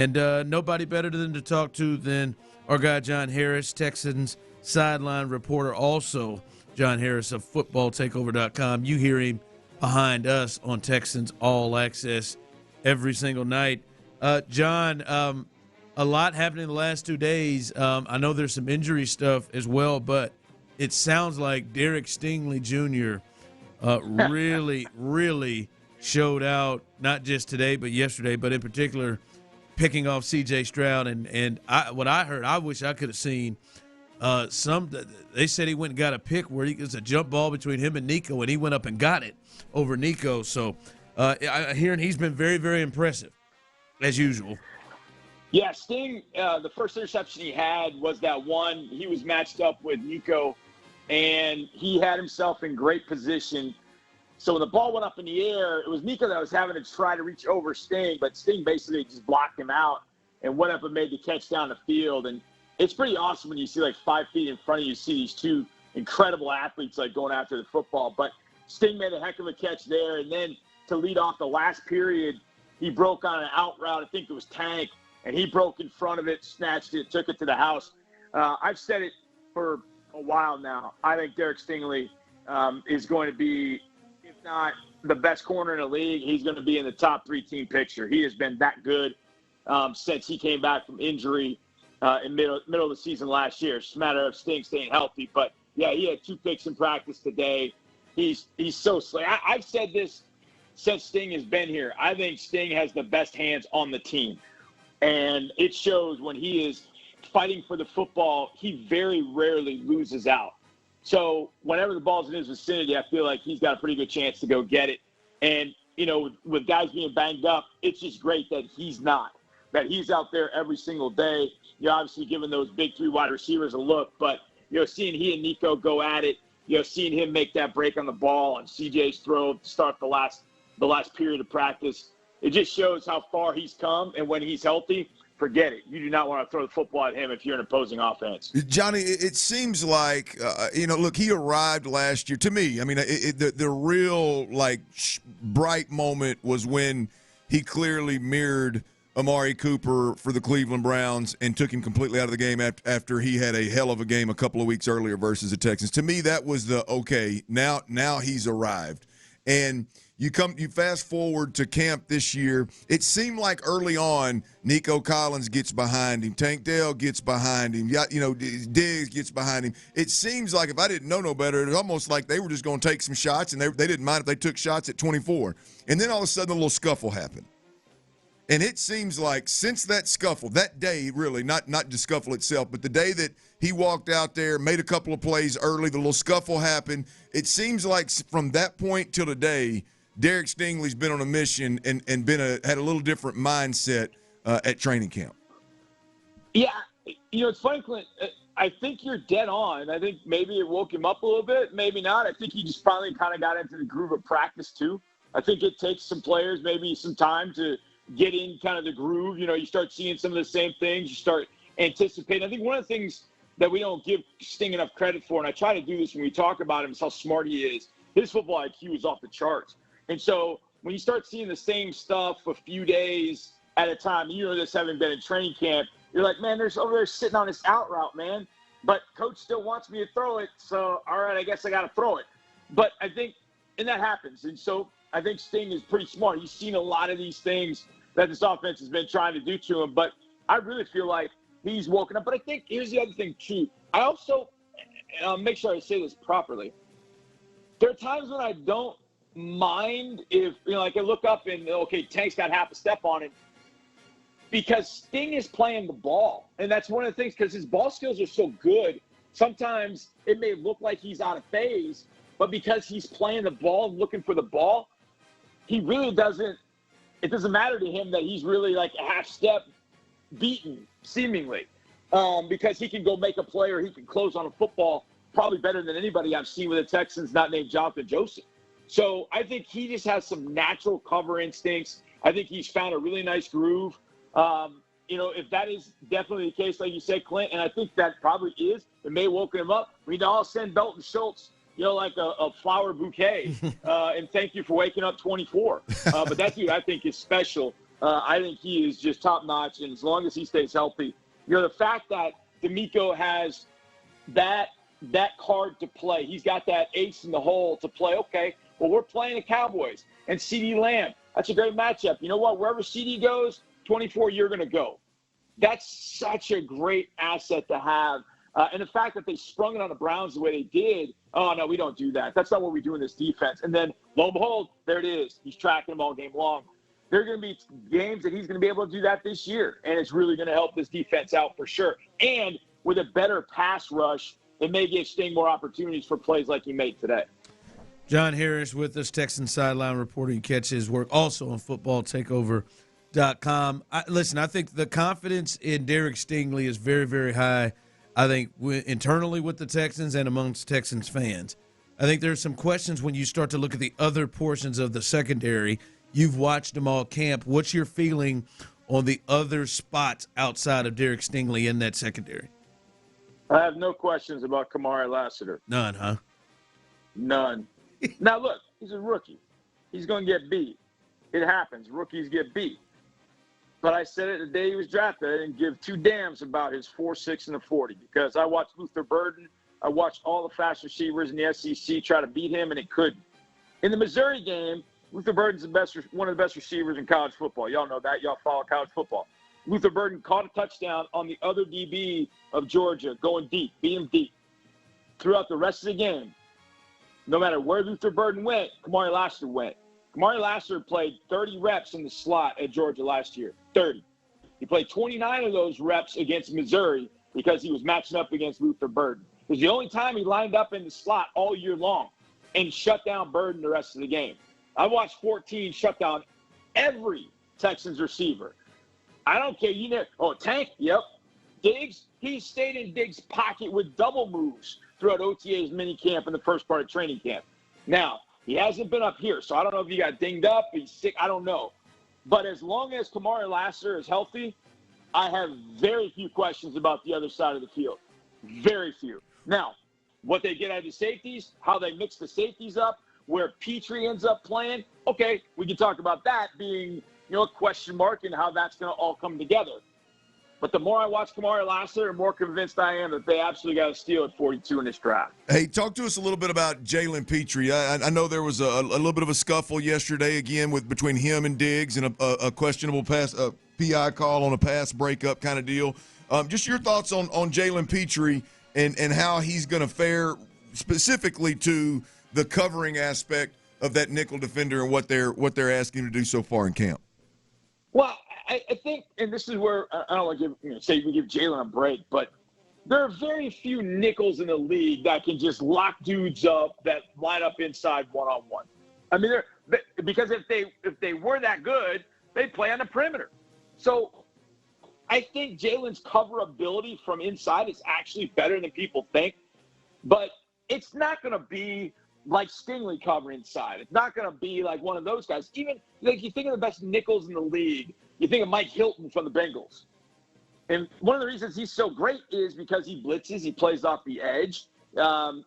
And nobody better than to talk to than our guy John Harris, Texans Sideline reporter. Also, John Harris of footballtakeover.com. You hear him behind us on Texans All Access every single night. John, a lot happening the last 2 days. I know there's some injury stuff as well, but it sounds like Derek Stingley Jr. Really showed out, not just today but yesterday, but in particular picking off C.J. Stroud. And what I heard, I wish I could have seen they said he went and got a pick where it was a jump ball between him and Nico, and he went up and got it over Nico. So I hear he's been very, very impressive, as usual. Yeah, Sting, the first interception he had was that one. He was matched up with Nico, and he had himself in great position. So when the ball went up in the air, it was Nico that was having to try to reach over Sting, but Sting basically just blocked him out and went up and made the catch down the field. And it's pretty awesome when you see, like, 5 feet in front of you, see these two incredible athletes, like, going after the football. But Sting made a heck of a catch there. And then to lead off the last period, he broke on an out route. I think it was Tank, and he broke in front of it, snatched it, took it to the house. I've said it for a while now. I think Derek Stingley is going to be, if not the best corner in the league, he's going to be in the top 3 team picture. He has been that good since he came back from injury in middle of the season last year. It's just a matter of Sting staying healthy. But, yeah, he had 2 picks in practice today. He's so slick. I've said this since Sting has been here. I think Sting has the best hands on the team. And it shows when he is fighting for the football, he very rarely loses out. So whenever the ball's in his vicinity, I feel like he's got a pretty good chance to go get it. And, you know, with guys being banged up, it's just great that he's not, that he's out there every single day. You're obviously giving those big 3 wide receivers a look, but, you know, seeing he and Nico go at it, you know, seeing him make that break on the ball and CJ's throw to start the last period of practice, it just shows how far he's come. And when he's healthy, forget it. You do not want to throw the football at him if you're an opposing offense. Johnny, it seems like, look, he arrived last year. To me, I mean, the real, like, bright moment was when he clearly mirrored Amari Cooper for the Cleveland Browns and took him completely out of the game after he had a hell of a game a couple of weeks earlier versus the Texans. To me, that was the, okay, now he's arrived. And you fast forward to camp this year, it seemed like early on Nico Collins gets behind him, Tank Dell gets behind him, Diggs gets behind him. It seems like, if I didn't know no better, it's almost like they were just going to take some shots, and they didn't mind if they took shots at 24. And then all of a sudden a little scuffle happened. And it seems like since that scuffle, that day really, not the scuffle itself, but the day that he walked out there, made a couple of plays early, the little scuffle happened, it seems like from that point till today, Derek Stingley's been on a mission and had a little different mindset at training camp. Yeah, you know, it's funny, Clint. I think you're dead on. I think maybe it woke him up a little bit, maybe not. I think he just finally kind of got into the groove of practice too. I think it takes some players maybe some time to get in kind of the groove. You know, you start seeing some of the same things. You start anticipating. I think one of the things that we don't give Sting enough credit for, and I try to do this when we talk about him, is how smart he is. His football IQ is off the charts. And so when you start seeing the same stuff a few days at a time, you know this having been in training camp, you're like, man, there's over there sitting on this out route, man. But coach still wants me to throw it, so all right, I guess I got to throw it. But I think, and that happens. And so I think Sting is pretty smart. He's seen a lot of these things that this offense has been trying to do to him. But I really feel like he's woken up. But I think here's the other thing, too. I also, and I'll make sure I say this properly, there are times when I don't mind if, you know, like I look up and, okay, Tank's got half a step on it, because Sting is playing the ball. And that's one of the things, because his ball skills are so good, sometimes it may look like he's out of phase, but because he's playing the ball and looking for the ball, he really doesn't, it doesn't matter to him that he's really like a half step beaten, seemingly, because he can go make a play or he can close on a football probably better than anybody I've seen with the Texans not named Jonathan Joseph. So I think he just has some natural cover instincts. I think he's found a really nice groove. You know, if that is definitely the case, like you said, Clint, and I think that probably is, it may have woken him up. We'd all send Belton Schultz, you know, like a flower bouquet, and thank you for waking up 24. But that dude, I think, is special. I think he is just top-notch, and as long as he stays healthy, the fact that D'Amico has that card to play, he's got that ace in the hole to play. Okay, well, we're playing the Cowboys and CeeDee Lamb. That's a great matchup. You know what? Wherever CeeDee goes, 24, you're going to go. That's such a great asset to have. And the fact that they sprung it on the Browns the way they did, oh, no, we don't do that. That's not what we do in this defense. And then, lo and behold, there it is. He's tracking them all game long. There are going to be games that he's going to be able to do that this year, and it's really going to help this defense out for sure. And with a better pass rush, it may give Sting more opportunities for plays like he made today. John Harris with us, Texans Sideline reporter. You catch his work also on footballtakeover.com. Listen, I think the confidence in Derek Stingley is very, very high, I think, internally with the Texans and amongst Texans fans. I think there's some questions when you start to look at the other portions of the secondary. You've watched them all camp. What's your feeling on the other spots outside of Derek Stingley in that secondary? I have no questions about Kamari Lassiter. None, huh? None. Now, look, he's a rookie. He's going to get beat. It happens. Rookies get beat. But I said it the day he was drafted. I didn't give two damns about his 4.6 and a 40 because I watched Luther Burden. I watched all the fast receivers in the SEC try to beat him, and it couldn't. In the Missouri game, Luther Burden's one of the best receivers in college football. Y'all know that. Y'all follow college football. Luther Burden caught a touchdown on the other DB of Georgia, going deep, beat him deep. Throughout the rest of the game, no matter where Luther Burden went, Kamari Lassiter went. Kamari Lassiter played 30 reps in the slot at Georgia last year, 30. He played 29 of those reps against Missouri because he was matching up against Luther Burden. It was the only time he lined up in the slot all year long and shut down Burden the rest of the game. I watched 14 shut down every Texans receiver. I don't care. Tank, yep. Diggs, he stayed in Diggs' pocket with double moves throughout OTA's minicamp in the first part of training camp. Now, he hasn't been up here, so I don't know if he got dinged up, he's sick, I don't know. But as long as Kamari Lassiter is healthy, I have very few questions about the other side of the field. Very few. Now, what they get out of the safeties, how they mix the safeties up, where Petrie ends up playing, okay, we can talk about that being, a question mark and how that's going to all come together. But the more I watch Kamari Lassiter, the more convinced I am that they absolutely got to steal at 42 in this draft. Hey, talk to us a little bit about Jalen Petrie. I know there was a little bit of a scuffle yesterday again between him and Diggs and a questionable PI call on a pass breakup kind of deal. Just your thoughts on Jalen Petrie and how he's going to fare specifically to the covering aspect of that nickel defender and what they're asking him to do so far in camp. Well, I think, and this is where I don't want to say we give Jalen a break, but there are very few nickels in the league that can just lock dudes up that line up inside one-on-one. I mean, because if they were that good, they'd play on the perimeter. So I think Jalen's cover ability from inside is actually better than people think, but it's not going to be like Stingley cover inside. It's not going to be like one of those guys. Even like you think of the best nickels in the league, you think of Mike Hilton from the Bengals. And one of the reasons he's so great is because he blitzes, he plays off the edge,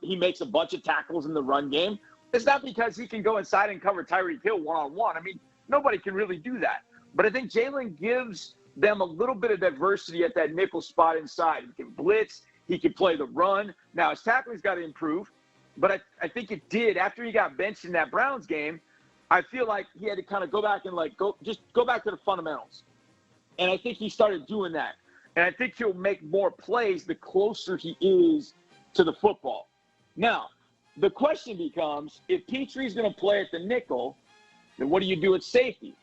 he makes a bunch of tackles in the run game. It's not because he can go inside and cover Tyreek Hill one-on-one. I mean, nobody can really do that. But I think Jalen gives them a little bit of diversity at that nickel spot inside. He can blitz, he can play the run. Now, his tackling's got to improve. But I think it did. After he got benched in that Browns game, I feel like he had to kind of go back and go back to the fundamentals. And I think he started doing that. And I think he'll make more plays the closer he is to the football. Now, the question becomes, if Petrie's going to play at the nickel, then what do you do at safety?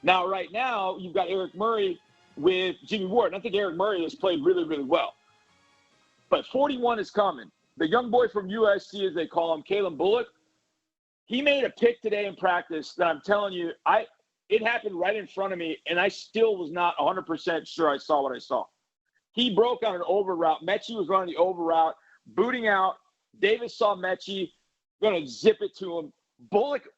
Now, right now, you've got Eric Murray with Jimmy Ward. And I think Eric Murray has played really, really well. But 41 is coming. The young boy from USC, as they call him, Caleb Bullock, he made a pick today in practice that I'm telling you, it happened right in front of me, and I still was not 100% sure I saw what I saw. He broke on an over route. Mechie was running the over route, booting out. Davis saw Mechie, going to zip it to him. Bullock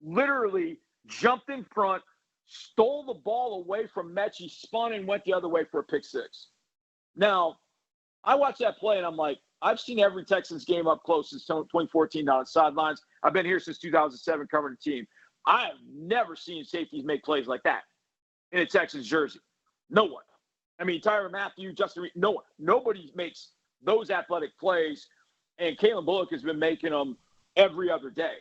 literally jumped in front, stole the ball away from Mechie, spun and went the other way for a pick six. Now, I watched that play, and I'm like, I've seen every Texans game up close since 2014 down the sidelines. I've been here since 2007 covering the team. I have never seen safeties make plays like that. in a Texans jersey. No one. I mean, Tyrann Mathieu, Justin Reed, no one. Nobody makes those athletic plays, and Kalen Bullock has been making them every other day.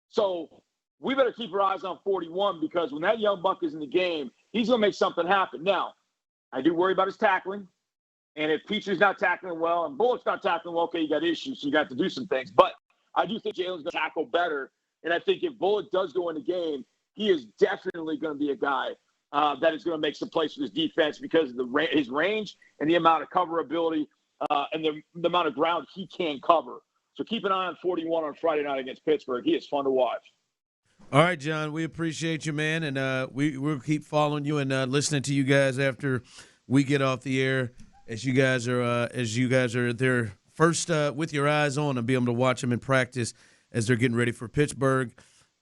So we better keep our eyes on 41 because when that young buck is in the game, he's going to make something happen. Now, I do worry about his tackling. And if Petry's not tackling well and Bullock's not tackling well, okay, you got issues, so you got to do some things. But I do think Jalen's going to tackle better. And I think if Bullock does go in the game, he is definitely going to be a guy that is going to make some plays for his defense because of his range and the amount of coverability and the amount of ground he can cover. So keep an eye on 41 on Friday night against Pittsburgh. He is fun to watch. All right, John, we appreciate you, man, and we'll keep following you and listening to you guys after we get off the air as you guys are there first with your eyes on and be able to watch them in practice as they're getting ready for Pittsburgh,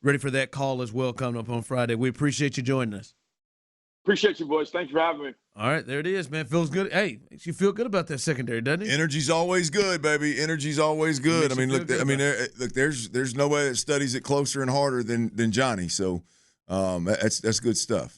ready for that call as well coming up on Friday. We appreciate you joining us. Appreciate you, boys. Thanks for having me. All right, there it is, man. Feels good. Hey, makes you feel good about that secondary, doesn't it? Energy's always good, baby. Energy's always good. I mean, look, there's nobody that studies it closer and harder than Johnny. So that's good stuff.